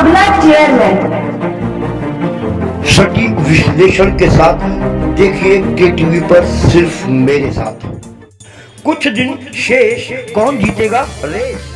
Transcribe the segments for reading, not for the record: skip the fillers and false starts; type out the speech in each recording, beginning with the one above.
अगला चेयरमैन। सटीक विश्लेषण के साथ देखिए केटीवी पर सिर्फ मेरे साथ। कुछ दिन शेष कौन जीतेगा रेस।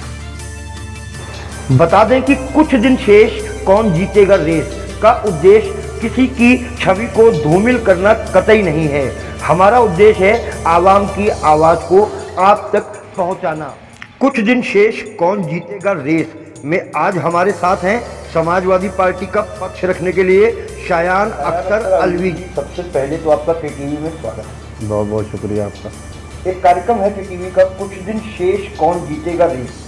बता दें कि कुछ दिन शेष कौन जीतेगा रेस का उद्देश्य किसी की छवि को धूमिल करना कतई नहीं है। हमारा उद्देश्य है आवाम की आवाज को आप तक पहुंचाना। कुछ दिन शेष कौन जीतेगा रेस में आज हमारे साथ हैं समाजवादी पार्टी का पक्ष रखने के लिए शायान अख्तर अलवी। सबसे पहले तो आपका केटीवी में स्वागत। बहुत बहुत शुक्रिया आपका। एक कार्यक्रम है केटीवी का, कुछ दिन शेष कौन जीतेगा रेस।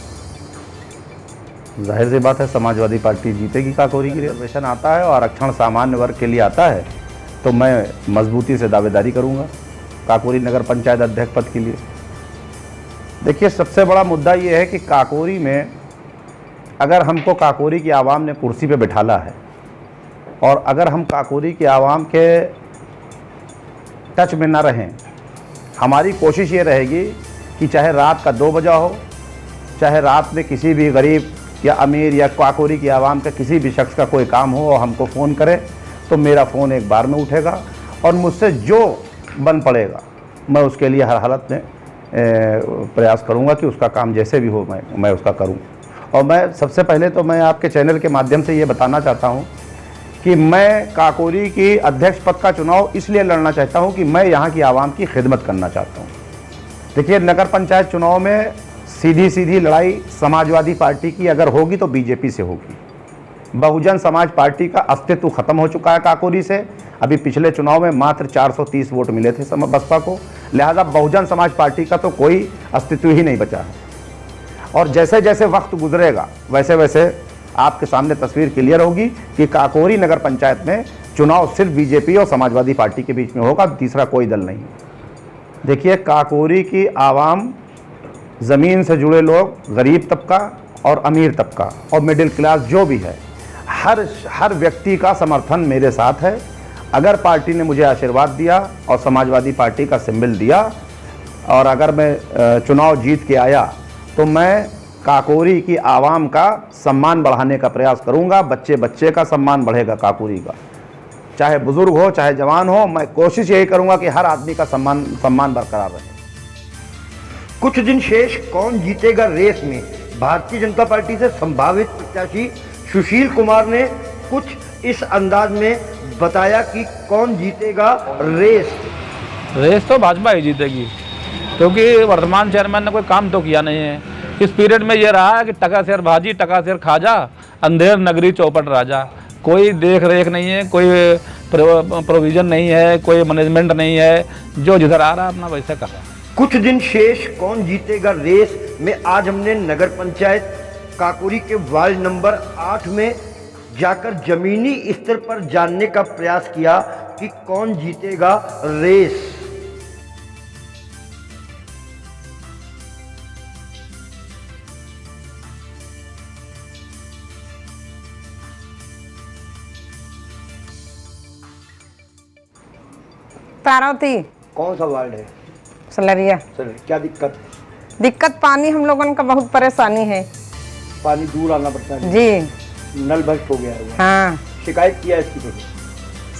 जाहिर सी बात है समाजवादी पार्टी जीतेगी। काकोरी की रिजर्वेशन आता है और आरक्षण सामान्य वर्ग के लिए आता है तो मैं मजबूती से दावेदारी करूंगा काकोरी नगर पंचायत अध्यक्ष पद के लिए। देखिए, सबसे बड़ा मुद्दा ये है कि काकोरी में अगर हमको काकोरी की आवाम ने कुर्सी पे बिठाला है और अगर हम काकोरी की आवाम के टच में ना रहें, हमारी कोशिश ये रहेगी कि चाहे रात का 2 बजा हो, चाहे रात में किसी भी गरीब या अमीर या काकोरी की आवाम का किसी भी शख्स का कोई काम हो और हमको फ़ोन करे तो मेरा फ़ोन एक बार में उठेगा और मुझसे जो बन पड़ेगा मैं उसके लिए हर हालत में प्रयास करूंगा कि उसका काम जैसे भी हो मैं उसका करूं। और मैं सबसे पहले तो मैं आपके चैनल के माध्यम से ये बताना चाहता हूं कि मैं काकोरी की अध्यक्ष पद का चुनाव इसलिए लड़ना चाहता हूं कि मैं यहाँ की आवाम की खिदमत करना चाहता हूँ। देखिए, नगर पंचायत चुनाव में सीधी लड़ाई समाजवादी पार्टी की अगर होगी तो बीजेपी से होगी। बहुजन समाज पार्टी का अस्तित्व खत्म हो चुका है काकोरी से। अभी पिछले चुनाव में मात्र 430 वोट मिले थे बसपा को, लिहाजा बहुजन समाज पार्टी का तो कोई अस्तित्व ही नहीं बचा है। और जैसे जैसे वक्त गुजरेगा वैसे वैसे आपके सामने तस्वीर क्लियर होगी कि काकोरी नगर पंचायत में चुनाव सिर्फ बीजेपी और समाजवादी पार्टी के बीच में होगा, तीसरा कोई दल नहीं। देखिए, काकोरी की आवाम, ज़मीन से जुड़े लोग, गरीब तबका और अमीर तबका और मिडिल क्लास जो भी है, हर व्यक्ति का समर्थन मेरे साथ है। अगर पार्टी ने मुझे आशीर्वाद दिया और समाजवादी पार्टी का सिंबल दिया और अगर मैं चुनाव जीत के आया तो मैं काकोरी की आवाम का सम्मान बढ़ाने का प्रयास करूंगा। बच्चे बच्चे का सम्मान बढ़ेगा काकोरी का, चाहे बुजुर्ग हो चाहे जवान हो। मैं कोशिश यही करूंगा कि हर आदमी का सम्मान बरकरार रहे। कुछ दिन शेष कौन जीतेगा रेस में भारतीय जनता पार्टी से संभावित प्रत्याशी सुशील कुमार ने कुछ इस अंदाज में बताया कि कौन जीतेगा रेस तो भाजपा ही जीतेगी, क्योंकि वर्तमान चेयरमैन ने कोई काम तो किया नहीं है। इस पीरियड में ये रहा है कि टका शेर भाजी टका शेर खाजा, अंधेर नगरी चौपट राजा। कोई देख रेख नहीं है, कोई प्रोविज़न नहीं है, कोई मैनेजमेंट नहीं है। जो जिधर आ रहा है अपना वैसे कर रहा है। कुछ दिन शेष कौन जीतेगा रेस में आज हमने नगर पंचायत काकोरी के वार्ड नंबर 8 में जाकर जमीनी स्तर पर जानने का प्रयास किया कि कौन जीतेगा रेस। तारावती। कौन सा वार्ड है? सलरिया। सर, क्या दिक्कत पानी हम लोगों का बहुत परेशानी है। पानी दूर आना पड़ता है जी। नल भ्रष्ट हो गया है। हाँ, शिकायत किया इसकी तो?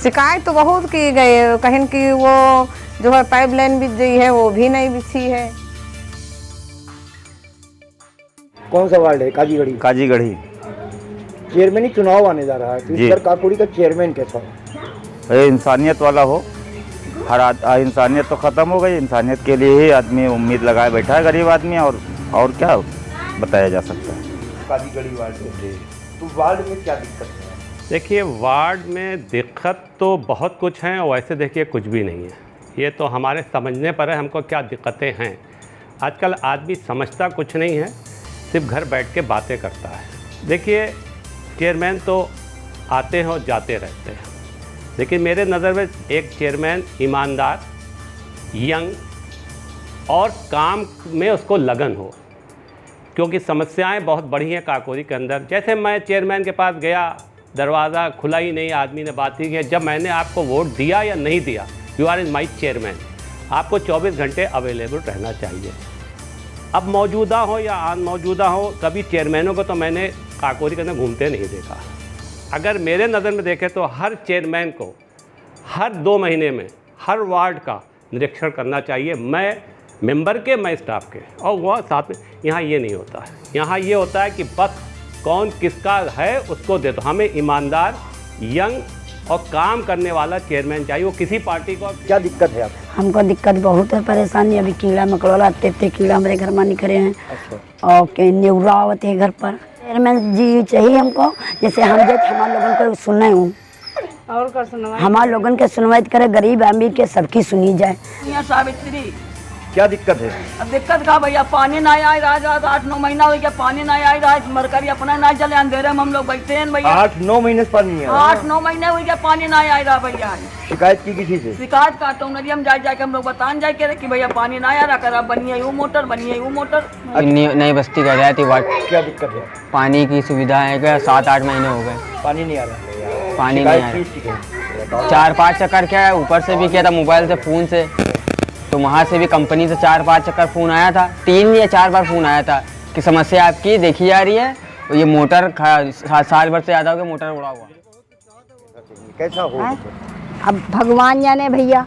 शिकायत तो बहुत की गई, कहीं कि वो जो है पाइपलाइन बिछ गई है वो भी नहीं बिछी है। कौन सा वार्ड है? काजीगढ़ी। काजीगढ़ी। चेयरमैन चुनाव आने जा रहा है तो इस बार काकोरी का चेयरमैन कैसा हो? इंसानियत वाला हो। हर इंसानियत तो ख़त्म हो गई, इंसानियत के लिए ही आदमी उम्मीद लगाए बैठा है, गरीब आदमी। और क्या बताया जा सकता है। काजीगढ़ी वार्ड में तो वार्ड में क्या दिक्कत है? देखिए, वार्ड में दिक्कत तो बहुत कुछ हैं और वैसे देखिए कुछ भी नहीं है। ये तो हमारे समझने पर है हमको क्या दिक्कतें हैं। आजकल आदमी समझता कुछ नहीं है, सिर्फ घर बैठ के बातें करता है। देखिए, चेयरमैन तो आते हैं और जाते रहते हैं, लेकिन मेरे नज़र में एक चेयरमैन ईमानदार, यंग और काम में उसको लगन हो, क्योंकि समस्याएं बहुत बड़ी हैं काकोरी के अंदर। जैसे मैं चेयरमैन के पास गया, दरवाज़ा खुला ही नहीं, आदमी ने बात ही की। जब मैंने आपको वोट दिया या नहीं दिया, you are is my chairman, आपको 24 घंटे अवेलेबल रहना चाहिए। अब मौजूदा हो या अन मौजूदा हो, कभी चेयरमैनों को तो मैंने काकोरी के अंदर घूमते नहीं देखा। अगर मेरे नज़र में देखें तो हर चेयरमैन को हर 2 महीने में हर वार्ड का निरीक्षण करना चाहिए, मैं मेंबर के, मैं स्टाफ के, और वह साथ में। यहाँ ये नहीं होता है, यहाँ ये होता है कि बस कौन किसका है उसको दे दो। हमें ईमानदार, यंग और काम करने वाला चेयरमैन चाहिए, वो किसी पार्टी को। क्या दिक्कत है आपको? हमको दिक्कत बहुत है, परेशानी अभी कीड़ा मकोड़ा इतने कीड़ा हमारे घर में निकले हैं। अच्छा। और न्यूरा आवत है घर पर। चेयरमैन जी चाहिए हमको, जैसे हम हमारे लोगों को सुने हूँ और कर सुनवाई, हमारे लोगों के सुनवाई करे, गरीब अमीर के सबकी सुनी जाए। सावित्री, क्या दिक्कत है? अब दिक्कत का भैया, पानी ना आ रहा है, 8-9 महीना हो गया पानी ना आ रहा है, मरकरी अपना ना चले, अंधेरे में हम लोग बैठे हैं भैया। 8-9 महीने से पानी नहीं आ रहा। 8-9 महीने हो गया पानी ना आ रहा भैया। शिकायत की किसी से? शिकायत करता हूँ नदी, हम जाके हम लोग बतान जाए कि भैया पानी ना आ रहा, कर बनिए वो मोटर, बनिए वो मोटर। नई बस्ती का जाती वार्ड। क्या दिक्कत है? पानी की सुविधा है क्या? 7-8 महीने हो गए पानी नहीं आ रहा। पानी नहीं आ रहा। 4-5 चक्कर क्या है, ऊपर से भी किया था मोबाइल से, फ़ोन से, तो वहाँ से भी कंपनी से 4-5 चक्कर फ़ोन आया था, 3 या 4 बार फ़ोन आया था कि समस्या आपकी देखी जा रही है, और ये मोटर साल भर से ज़्यादा हो गया मोटर उड़ा हुआ। कैसा हो? अब भगवान जाने भैया,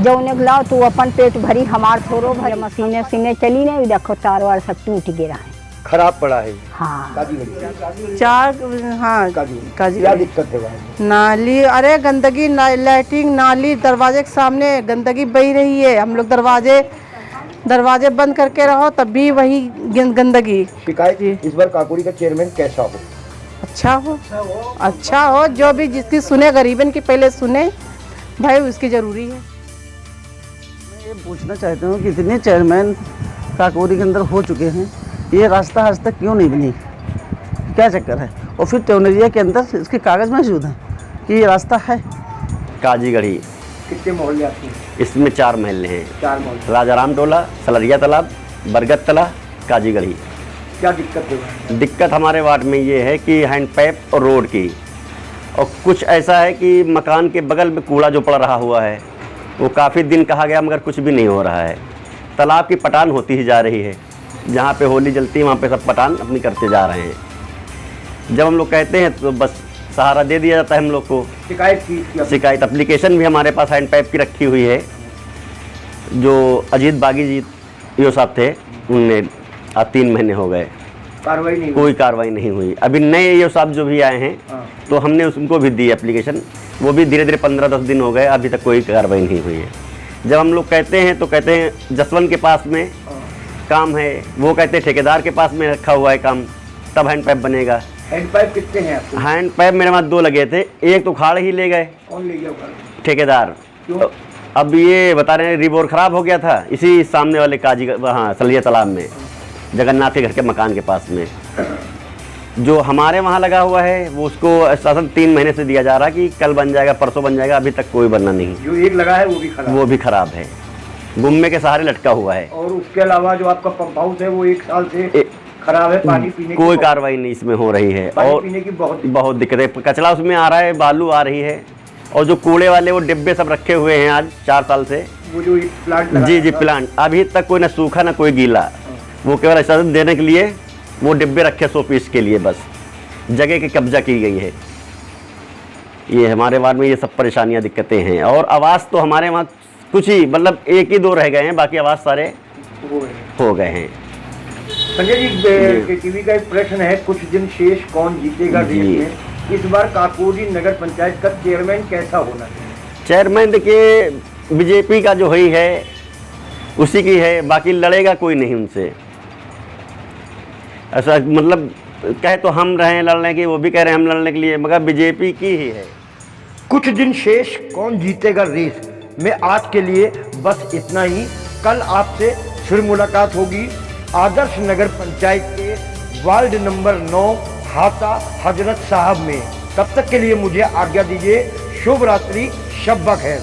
जो उन्हें लाओ तो अपन पेट भरी, हमार थोड़ो भर। मशीनें सीने चली नहीं, देखो तार वार सब टूट गिरा है, खराब पड़ा है। हाँ। चार, हाँ काजी। क्या दिक्कत है वहाँ? नाली, अरे गंदगी, लैट्रिन नाली दरवाजे के सामने गंदगी बही रही है। हम लोग दरवाजे बंद करके रहो तब भी वही गंदगी। शिकायत इस बार काकोरी का चेयरमैन कैसा हो? अच्छा हो, जो भी जिसकी सुने, गरीबन की पहले सुने भाई, उसकी जरूरी है। मैं ये पूछना चाहता हूँ कि इतने चेयरमैन काकोरी के अंदर हो चुके हैं, ये रास्ता आज तक क्यों नहीं बनी? क्या चक्कर है? और फिर टोनरिया के अंदर इसके कागज़ मौजूद हैं कि ये रास्ता है। काजीगढ़ी, कितने मोहल्ले आते हैं? इसमें 4 महल्ले हैं। 4 मोहल्ले। राजाराम टोला, सलरिया तालाब, बरगद तला, काजीगढ़ी। क्या दिक्कत है वहाँ? दिक्कत हमारे वार्ड में ये है कि हैंड पाइप और रोड की, और कुछ ऐसा है कि मकान के बगल में कूड़ा जो पड़ रहा हुआ है, वो काफ़ी दिन कहा गया मगर कुछ भी नहीं हो रहा है। तालाब की पटान होती ही जा रही है, जहाँ पे होली जलती है वहाँ पे सब पटान अपनी करते जा रहे हैं। जब हम लोग कहते हैं तो बस सहारा दे दिया जाता है हम लोग को। शिकायत एप्लीकेशन भी हमारे पास हैंड पाइप की रखी हुई है, जो अजीत बागी जी यो साहब थे, उनने आज 3 महीने हो गए, कोई कार्रवाई नहीं हुई। अभी नए यो साहब जो भी आए हैं तो हमने उनको भी दी एप्लीकेशन, वो भी धीरे धीरे 15-10 दिन हो गए, अभी तक कोई कार्रवाई नहीं हुई है। जब हम लोग कहते हैं तो कहते हैं जसवंत के पास में काम है, वो कहते हैं ठेकेदार के पास में रखा हुआ है काम, तब हैंड पाइप बनेगा। हैंड पाइप कितने हैं आपके? हैंड पाइप मेरे पास 2 लगे थे, एक तो उखाड़ ही ले गए। कौन ले गया? ठेकेदार। तो अब ये बता रहे हैं रिबोर खराब हो गया था इसी सामने वाले काजी, वहाँ सलिया तालाब में, जगन्नाथ के घर के मकान के पास में। जो हमारे वहाँ लगा हुआ है वो उसको शासन 3 महीने से दिया जा रहा है कि कल बन जाएगा, परसों बन जाएगा, अभी तक कोई बनना नहीं। जो एक लगा है वो भी खराब है, गुम्मे के सहारे लटका हुआ है। और उसके अलावा जो आपका पंप हाउस है वो 1 साल से खराब है, पानी पीने की कोई कार्रवाई नहीं इसमें हो रही है, और पीने की बहुत दिक्कत है। कचरा उसमें आ रहा है, बालू आ रही है, और जो कूड़े वाले वो डिब्बे सब रखे हुए हैं आज 4 साल से। वो जो एक प्लांट, जी प्लांट, अभी तक कोई ना सूखा ना कोई गीला, वो केवल इजाज़त देने के लिए वो डिब्बे रखे 100 पीस के लिए, बस जगह की कब्जा की गई है। ये हमारे वार्ड में ये सब परेशानियां दिक्कतें हैं। और आवास तो हमारे वहाँ कुछ ही, मतलब 1 ही 2 रह गए हैं, बाकी आवास सारे हो गए हैं। संजय जी, टीवी का एक प्रश्न है, कुछ दिन शेष, कौन जीतेगा रेस में? इस बार काकोरी नगर पंचायत का चेयरमैन कैसा होना चाहिए? चेयरमैन देखिए बीजेपी का जो हुई है उसी की है, बाकी लड़ेगा कोई नहीं उनसे। ऐसा मतलब कहे तो हम रहे लड़ने की, वो भी कह रहे हैं हम लड़ने के लिए, मगर बीजेपी की ही है। कुछ दिन शेष, कौन जीतेगा रेस में आज के लिए बस इतना ही। कल आपसे फिर मुलाकात होगी आदर्श नगर पंचायत के वार्ड नंबर 9 हाता हजरत साहब में। तब तक के लिए मुझे आज्ञा दीजिए। शुभ रात्रि, शब बखैर।